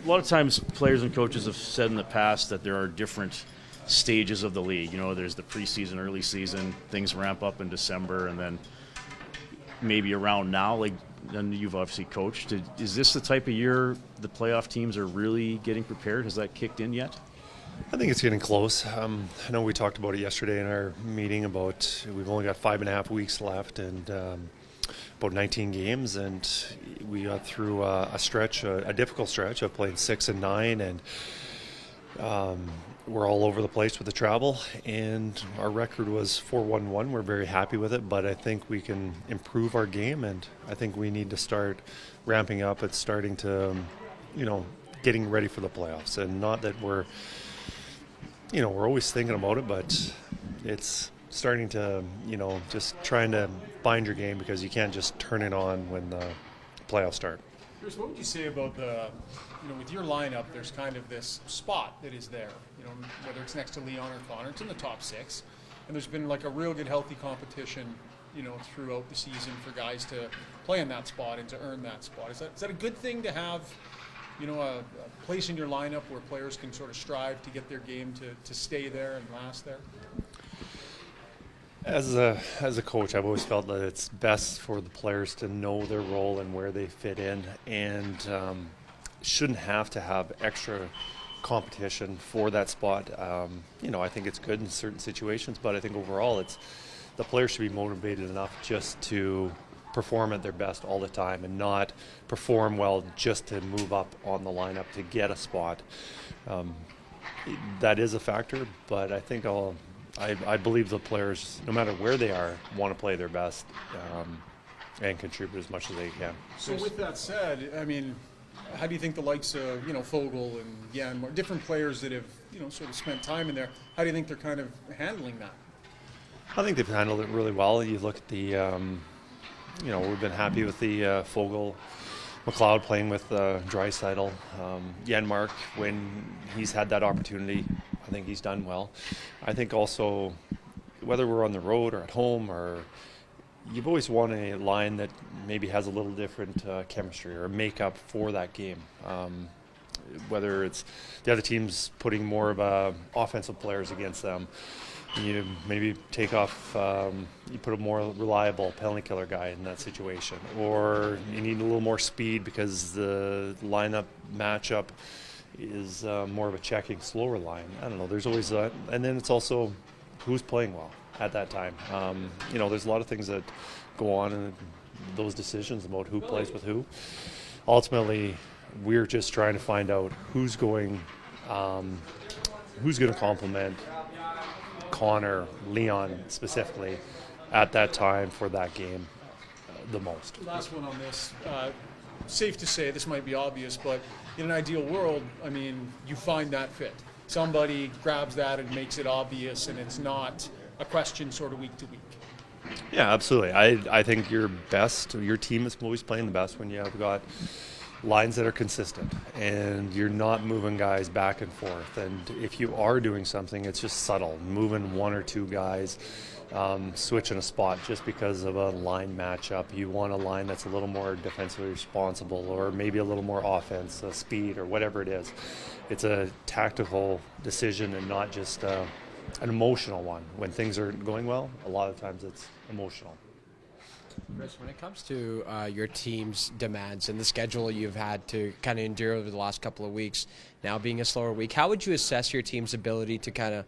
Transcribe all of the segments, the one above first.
a lot of times players and coaches have said in the past that there are different stages of the league. There's the preseason, early season, things ramp up in December, and then maybe around now, and you've obviously coached. Is this the type of year the playoff teams are really getting prepared? Has that kicked in yet? I think it's getting close. I know we talked about it yesterday in our meeting about we've only got 5.5 weeks left and about 19 games, and we got through a difficult stretch of playing 6 and 9, and we're all over the place with the travel, and our record was 4-1-1. We're very happy with it, but I think we can improve our game, and I think we need to start ramping up at starting to, getting ready for the playoffs. And not that we're always thinking about it, but it's starting to, just trying to find your game, because you can't just turn it on when the playoffs start. Kris, what would you say about with your lineup, there's kind of this spot that is there, whether it's next to Leon or Connor, it's in the top 6, and there's been like a real good healthy competition, throughout the season for guys to play in that spot and to earn that spot. Is that a good thing to have, a place in your lineup where players can sort of strive to get their game to stay there and last there? As a coach, I've always felt that it's best for the players to know their role and where they fit in, and shouldn't have to have extra competition for that spot. I think it's good in certain situations, but I think overall it's the players should be motivated enough just to perform at their best all the time and not perform well just to move up on the lineup to get a spot. That is a factor, but I think I believe the players, no matter where they are, want to play their best and contribute as much as they can. So with that said, how do you think the likes of, Fogle and Yan, different players that have, sort of spent time in there, how do you think they're kind of handling that? I think they've handled it really well. You look at the, we've been happy with the Fogle McLeod playing with Draisaitl. Janmark, when he's had that opportunity, I think he's done well. I think also, whether we're on the road or at home, or you've always won a line that maybe has a little different chemistry or makeup for that game. Whether it's the other team's putting more of offensive players against them, you maybe take off, you put a more reliable penalty killer guy in that situation, or you need a little more speed because the lineup matchup is more of a checking, slower line. I don't know. There's always that, and then it's also who's playing well at that time. There's a lot of things that go on in those decisions about who plays with who. Ultimately, we're just trying to find out who's going to complement Connor, Leon specifically, at that time for that game the most. Last one on this. Safe to say, this might be obvious, but in an ideal world, you find that fit. Somebody grabs that and makes it obvious, and it's not a question sort of week to week. Yeah, absolutely. I think your team is always playing the best when you have got lines that are consistent and you're not moving guys back and forth. And if you are doing something, it's just subtle, moving one or two guys, switching a spot just because of a line matchup. You want a line that's a little more defensively responsible, or maybe a little more offense, speed, or whatever it is. It's a tactical decision and not just an emotional one. When things are going well, a lot of times it's emotional. Kris, when it comes to your team's demands and the schedule you've had to kind of endure over the last couple of weeks, now being a slower week, how would you assess your team's ability to kind of,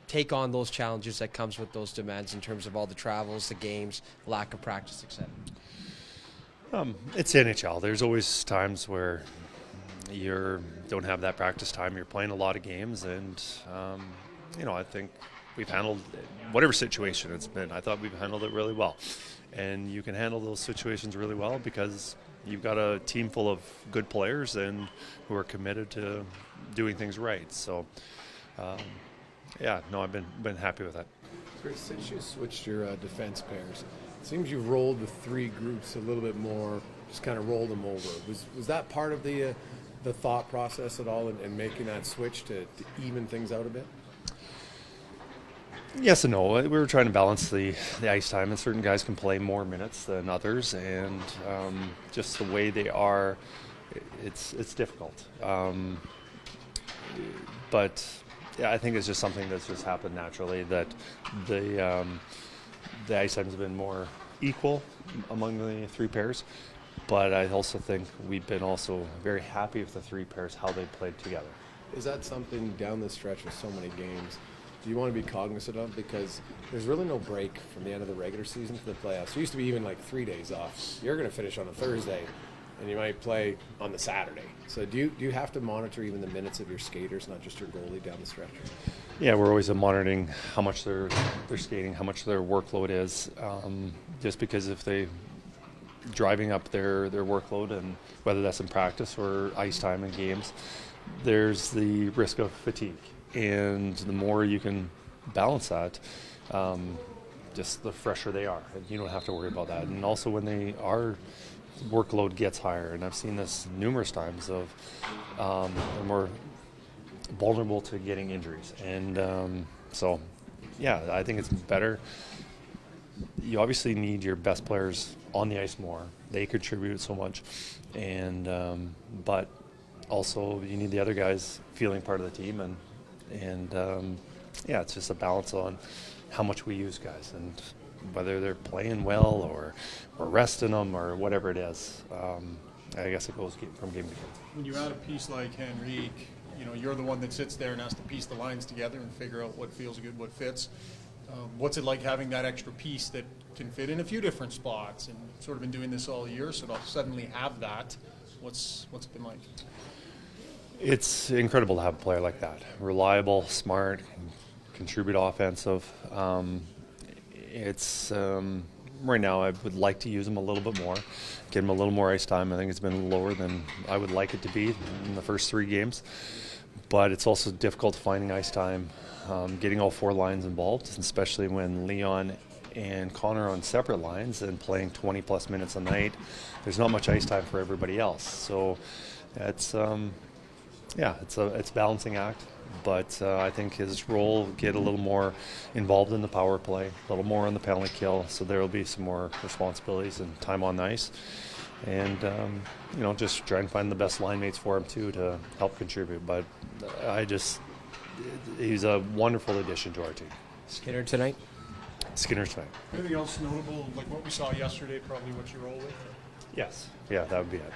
take on those challenges that comes with those demands in terms of all the travels, the games, lack of practice, etc.? It's NHL. There's always times where you don't have that practice time. You're playing a lot of games, and I think we've handled whatever situation it's been. I thought we've handled it really well. And you can handle those situations really well because you've got a team full of good players and who are committed to doing things right. So, I've been happy with that. Kris, since you switched your defense pairs, it seems you've rolled the three groups a little bit more, just kind of rolled them over. Was that part of the thought process at all in making that switch to even things out a bit? Yes and no. We were trying to balance the ice time, and certain guys can play more minutes than others, and just the way they are it's difficult. But yeah, I think it's just something that's just happened naturally, that the ice times have been more equal among the three pairs. But I also think we've been also very happy with the three pairs, how they played together. Is that something down the stretch with so many games do you want to be cognizant of? Because there's really no break from the end of the regular season to the playoffs. There used to be even like 3 days off. You're going to finish on a Thursday, and you might play on the Saturday. So do you have to monitor even the minutes of your skaters, not just your goalie down the stretch? Yeah, we're always monitoring how much they're skating, how much their workload is. Just because if they driving up their workload, and whether that's in practice or ice time in games, there's the risk of fatigue. And the more you can balance that, just the fresher they are. And you don't have to worry about that. And also when workload gets higher, and I've seen this numerous times, of they're more vulnerable to getting injuries. And so, yeah, I think it's better. You obviously need your best players on the ice more. They contribute so much. And but also you need the other guys feeling part of the team. And yeah, it's just a balance on how much we use guys and whether they're playing well or resting them or whatever it is. I guess it goes from game to game. When you add a piece like Henrique, you're the one that sits there and has to piece the lines together and figure out what feels good, what fits. What's it like having that extra piece that can fit in a few different spots, and sort of been doing this all year, so to suddenly have that, what's it been like? It's incredible to have a player like that. Reliable, smart, contribute offensive. It's right now I would like to use him a little bit more, get him a little more ice time. I think it's been lower than I would like it to be in the first 3 games. But it's also difficult finding ice time, getting all 4 lines involved, especially when Leon and Connor are on separate lines and playing 20-plus minutes a night. There's not much ice time for everybody else. So it's it's a balancing act. But I think his role will get a little more involved in the power play, a little more on the penalty kill. So there will be some more responsibilities and time on the ice. And, just try and find the best line mates for him, too, to help contribute. But he's a wonderful addition to our team. Skinner tonight? Skinner tonight. Anything else notable, like what we saw yesterday, probably what you roll with? Yes. Yeah, that would be it.